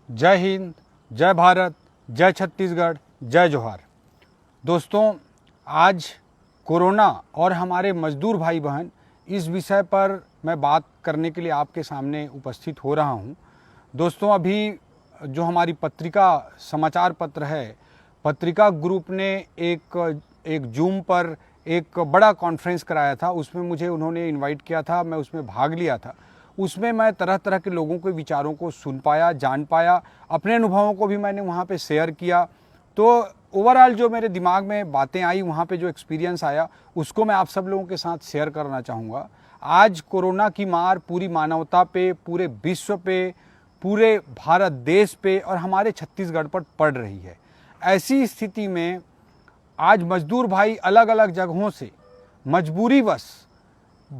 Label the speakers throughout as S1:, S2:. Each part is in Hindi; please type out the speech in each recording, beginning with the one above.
S1: जय हिंद, जय भारत, जय छत्तीसगढ़, जय जोहार। दोस्तों, आज कोरोना और हमारे मजदूर भाई बहन इस विषय पर मैं बात करने के लिए आपके सामने उपस्थित हो रहा हूं। दोस्तों, अभी जो हमारी पत्रिका समाचार पत्र है, पत्रिका ग्रुप ने एक जूम पर एक बड़ा कॉन्फ्रेंस कराया था। उसमें मुझे उन्होंने इनवाइट किया था, मैं उसमें भाग लिया था। उसमें मैं तरह तरह के लोगों के विचारों को सुन पाया, जान पाया, अपने अनुभवों को भी मैंने वहाँ पे शेयर किया। तो ओवरऑल जो मेरे दिमाग में बातें आई, वहाँ पे जो एक्सपीरियंस आया, उसको मैं आप सब लोगों के साथ शेयर करना चाहूँगा। आज कोरोना की मार पूरी मानवता पे, पूरे विश्व पे, पूरे भारत देश पे और हमारे छत्तीसगढ़ पर पड़ रही है। ऐसी स्थिति में आज मजदूर भाई अलग अलग जगहों से मजबूरीवश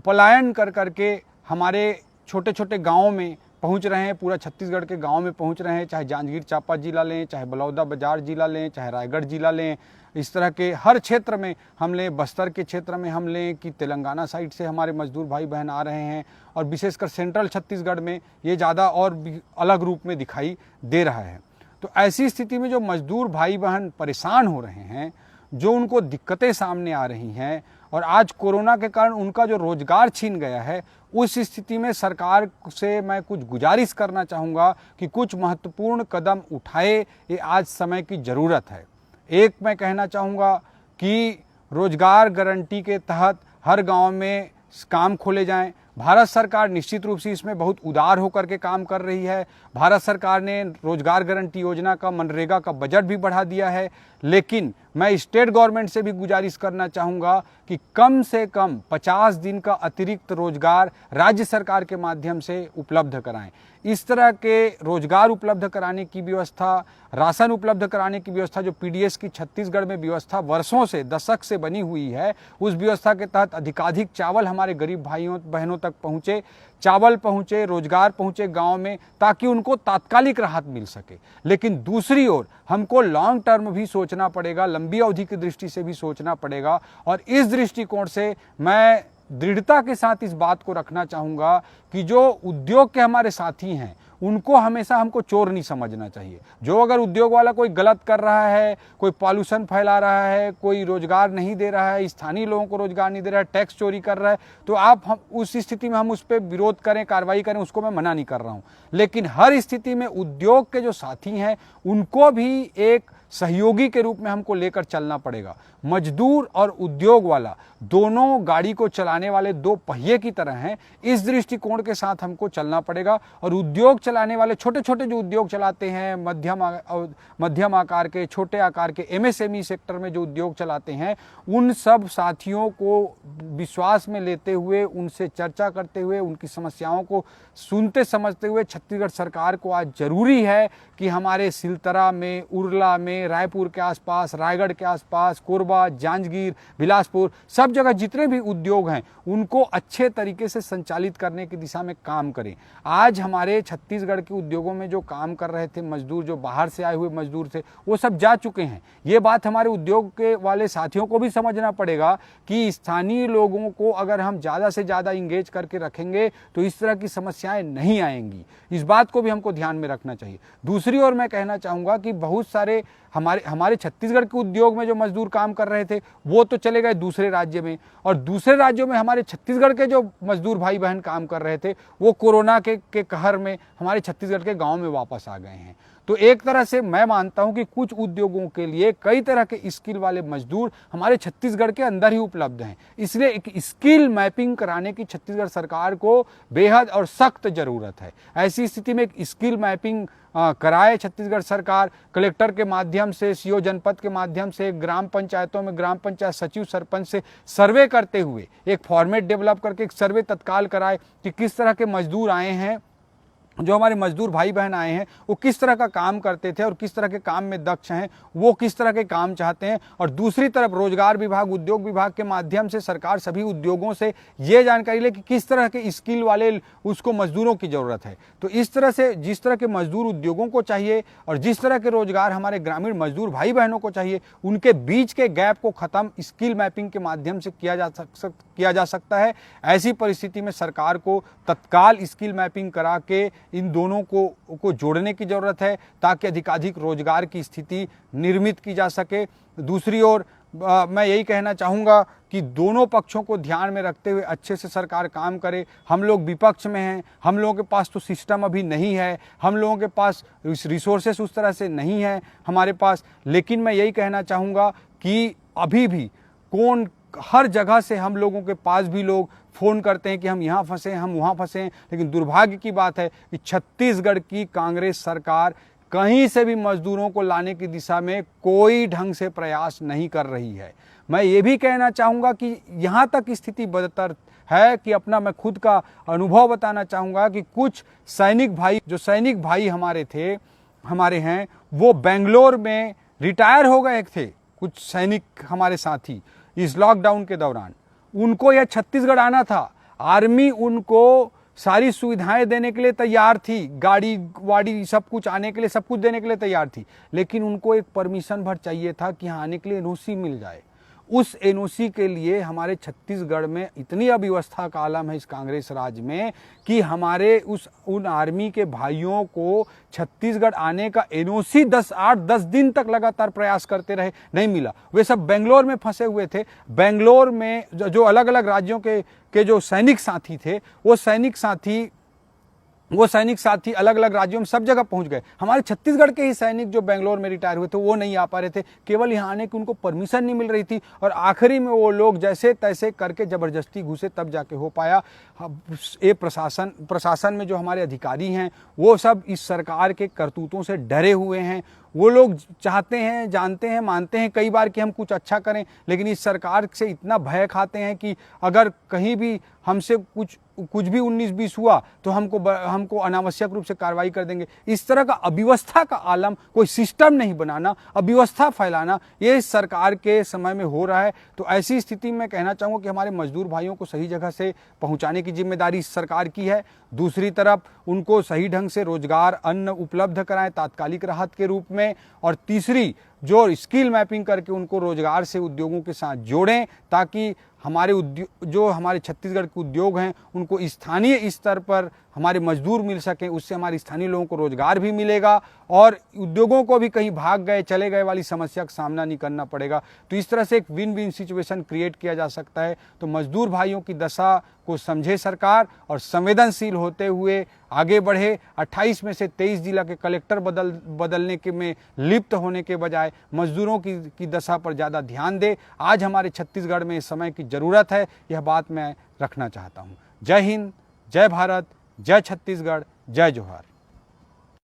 S1: पलायन कर करके हमारे छोटे छोटे गांवों में पहुंच रहे हैं। पूरा छत्तीसगढ़ के गांव में पहुंच रहे हैं, चाहे जांजगीर चांपा जिला लें, चाहे बलौदाबाजार जिला लें, चाहे रायगढ़ जिला लें। इस तरह के हर क्षेत्र में हम लें, बस्तर के क्षेत्र में हम लें कि तेलंगाना साइड से हमारे मजदूर भाई बहन आ रहे हैं, और विशेषकर सेंट्रल छत्तीसगढ़ में ये ज़्यादा और भी अलग रूप में दिखाई दे रहा है। तो ऐसी स्थिति में जो मजदूर भाई बहन परेशान हो रहे हैं, जो उनको दिक्कतें सामने आ रही हैं, और आज कोरोना के कारण उनका जो रोजगार छीन गया है, उस स्थिति में सरकार से मैं कुछ गुजारिश करना चाहूँगा कि कुछ महत्वपूर्ण कदम उठाए। ये आज समय की ज़रूरत है। एक मैं कहना चाहूँगा कि रोजगार गारंटी के तहत हर गांव में काम खोले जाएं। भारत सरकार निश्चित रूप से इसमें बहुत उदार होकर के काम कर रही है। भारत सरकार ने रोजगार गारंटी योजना का, मनरेगा का बजट भी बढ़ा दिया है। लेकिन मैं स्टेट गवर्नमेंट से भी गुजारिश करना चाहूँगा कि कम से कम 50 दिन का अतिरिक्त रोजगार राज्य सरकार के माध्यम से उपलब्ध कराएं। इस तरह के रोजगार उपलब्ध कराने की व्यवस्था, राशन उपलब्ध कराने की व्यवस्था, जो पीडीएस की छत्तीसगढ़ में व्यवस्था वर्षों से, दशक से बनी हुई है, उस व्यवस्था के तहत अधिकाधिक चावल हमारे गरीब भाइयों बहनों तक पहुँचे, चावल पहुँचे, रोजगार पहुँचे गांव में, ताकि उनको तात्कालिक राहत मिल सके। लेकिन दूसरी ओर हमको लॉन्ग टर्म भी सोचना पड़ेगा, लंबी अवधि की दृष्टि से भी सोचना पड़ेगा। और इस दृष्टिकोण से मैं दृढ़ता के साथ इस बात को रखना चाहूँगा कि जो उद्योग के हमारे साथी हैं, उनको हमेशा हमको चोर नहीं समझना चाहिए। जो अगर उद्योग वाला कोई गलत कर रहा है, कोई पॉल्यूशन फैला रहा है, कोई रोजगार नहीं दे रहा है, स्थानीय लोगों को रोजगार नहीं दे रहा है, टैक्स चोरी कर रहा है, तो हम उस स्थिति में हम उस पर विरोध करें, कार्रवाई करें, उसको मैं मना नहीं कर रहा हूँ। लेकिन हर स्थिति में उद्योग के जो साथी हैं, उनको भी एक सहयोगी के रूप में हमको लेकर चलना पड़ेगा। मजदूर और उद्योग वाला दोनों गाड़ी को चलाने वाले दो पहिए की तरह हैं। इस दृष्टिकोण के साथ हमको चलना पड़ेगा। और उद्योग चलाने वाले, छोटे छोटे जो उद्योग चलाते हैं, मध्यम आकार के, छोटे आकार के, एमएसएमई सेक्टर में जो उद्योग चलाते हैं, उन सब साथियों को विश्वास में लेते हुए, उनसे चर्चा करते हुए, उनकी समस्याओं को सुनते समझते हुए छत्तीसगढ़ सरकार को आज जरूरी है कि हमारे सिलतरा में, उरला में, रायपुर के आसपास, रायगढ़ के आसपास, कोरबा, जांजगीर, बिलासपुर, सब जगह जितने भी उद्योग हैं, उनको अच्छे तरीके से संचालित करने की दिशा में काम करें। आज हमारे छत्तीसगढ़ के उद्योगों में जो काम कर रहे थे मजदूर, जो बाहर से आए हुए मजदूर थे, वो सब जा चुके हैं। ये बात हमारे उद्योग के वाले साथियों को भी समझना पड़ेगा कि स्थानीय लोगों को अगर हम ज़्यादा से ज़्यादा इंगेज करके रखेंगे तो इस तरह की समस्याएं नहीं आएंगी। इस बात को भी हमको ध्यान में रखना चाहिए। दूसरी ओर मैं कहना चाहूँगा कि बहुत सारे हमारे छत्तीसगढ़ के उद्योग में जो मजदूर काम कर रहे थे, वो तो चले गए दूसरे राज्य में, और दूसरे राज्यों में हमारे छत्तीसगढ़ के जो मजदूर भाई बहन काम कर रहे थे, वो कोरोना के कहर में हमारे छत्तीसगढ़ के गांव में वापस आ गए हैं। तो एक तरह से मैं मानता हूं कि कुछ उद्योगों के लिए कई तरह के स्किल वाले मजदूर हमारे छत्तीसगढ़ के अंदर ही उपलब्ध हैं। इसलिए एक स्किल मैपिंग कराने की छत्तीसगढ़ सरकार को बेहद और सख्त जरूरत है। ऐसी स्थिति में एक स्किल मैपिंग कराए छत्तीसगढ़ सरकार, कलेक्टर के माध्यम से, सीओ जनपद के माध्यम से, ग्राम पंचायतों में ग्राम पंचायत सचिव, सरपंच से सर्वे करते हुए एक फॉर्मेट डेवलप करके एक सर्वे तत्काल कराए कि किस तरह के मजदूर आए हैं, जो हमारे मजदूर भाई बहन आए हैं, वो किस तरह का काम करते थे और किस तरह के काम में दक्ष हैं, वो किस तरह के काम चाहते हैं। और दूसरी तरफ रोजगार विभाग, उद्योग विभाग के माध्यम से सरकार सभी उद्योगों से ये जानकारी ले कि किस तरह के स्किल वाले उसको मजदूरों की ज़रूरत है। तो इस तरह से जिस तरह के मजदूर उद्योगों को चाहिए और जिस तरह के रोजगार हमारे ग्रामीण मजदूर भाई बहनों को चाहिए, उनके बीच के गैप को ख़त्म स्किल मैपिंग के माध्यम से किया जा सकता है। ऐसी परिस्थिति में सरकार को तत्काल स्किल मैपिंग करा के इन दोनों को जोड़ने की ज़रूरत है ताकि अधिकाधिक रोजगार की स्थिति निर्मित की जा सके। दूसरी ओर मैं यही कहना चाहूँगा कि दोनों पक्षों को ध्यान में रखते हुए अच्छे से सरकार काम करे। हम लोग विपक्ष में हैं, हम लोगों के पास तो सिस्टम अभी नहीं है, हम लोगों के पास रिसोर्सेस उस तरह से नहीं है हमारे पास, लेकिन मैं यही कहना चाहूँगा कि अभी भी हर जगह से हम लोगों के पास भी लोग फ़ोन करते हैं कि हम यहाँ फंसे, हम वहाँ फंसे हैं। लेकिन दुर्भाग्य की बात है कि छत्तीसगढ़ की कांग्रेस सरकार कहीं से भी मजदूरों को लाने की दिशा में कोई ढंग से प्रयास नहीं कर रही है। मैं ये भी कहना चाहूँगा कि यहाँ तक स्थिति बदतर है कि अपना मैं खुद का अनुभव बताना चाहूँगा कि कुछ सैनिक भाई हमारे थे, हमारे हैं, वो बेंगलोर में रिटायर हो गए थे। कुछ सैनिक हमारे साथी इस लॉकडाउन के दौरान, उनको यह छत्तीसगढ़ आना था। आर्मी उनको सारी सुविधाएं देने के लिए तैयार थी, गाड़ी वाड़ी सब कुछ आने के लिए, सब कुछ देने के लिए तैयार थी, लेकिन उनको एक परमिशन भर चाहिए था कि यहाँ आने के लिए एनओसी मिल जाए। उस एनओसी के लिए हमारे छत्तीसगढ़ में इतनी अव्यवस्था का आलम है इस कांग्रेस राज में कि हमारे उन आर्मी के भाइयों को छत्तीसगढ़ आने का एनओसी 8-10 दिन तक लगातार प्रयास करते रहे, नहीं मिला। वे सब बेंगलोर में फंसे हुए थे। बेंगलोर में जो अलग अलग राज्यों के जो सैनिक साथी थे, वो सैनिक साथी अलग अलग राज्यों में सब जगह पहुंच गए। हमारे छत्तीसगढ़ के ही सैनिक जो बेंगलोर में रिटायर हुए थे वो नहीं आ पा रहे थे, केवल यहाँ आने की उनको परमिशन नहीं मिल रही थी, और आखिरी में वो लोग जैसे तैसे करके जबरदस्ती घुसे, तब जाके हो पाया। ये प्रशासन में जो हमारे अधिकारी हैं वो सब इस सरकार के करतूतों से डरे हुए हैं। वो लोग चाहते हैं, जानते हैं, मानते हैं कई बार कि हम कुछ अच्छा करें, लेकिन इस सरकार से इतना भय खाते हैं कि अगर कहीं भी हमसे कुछ भी 19-20 हुआ तो हमको अनावश्यक रूप से कार्रवाई कर देंगे। इस तरह का अव्यवस्था का आलम, कोई सिस्टम नहीं बनाना, अव्यवस्था फैलाना, ये इस सरकार के समय में हो रहा है। तो ऐसी स्थिति में कहना चाहूँगा कि हमारे मजदूर भाइयों को सही जगह से पहुँचाने की जिम्मेदारी इस सरकार की है। दूसरी तरफ उनको सही ढंग से रोजगार, अन्न उपलब्ध कराएं तात्कालिक राहत के रूप में, और तीसरी जो स्किल मैपिंग करके उनको रोजगार से उद्योगों के साथ जोड़ें ताकि हमारे छत्तीसगढ़ के उद्योग हैं उनको स्थानीय स्तर पर हमारे मजदूर मिल सकें। उससे हमारे स्थानीय लोगों को रोजगार भी मिलेगा और उद्योगों को भी कहीं भाग गए, चले गए वाली समस्या का सामना नहीं करना पड़ेगा। तो इस तरह से एक विन विन सिचुएशन क्रिएट किया जा सकता है। तो मजदूर भाइयों की दशा को समझे सरकार और संवेदनशील होते हुए आगे बढ़े। 28 में से 23 जिला के कलेक्टर बदलने के में लिप्त होने के बजाय मजदूरों की दशा पर ज़्यादा ध्यान दे। आज हमारे छत्तीसगढ़ में इस समय की ज़रूरत है, यह बात मैं रखना चाहता हूँ। जय हिंद, जय भारत, जय छत्तीसगढ़, जय जोहार।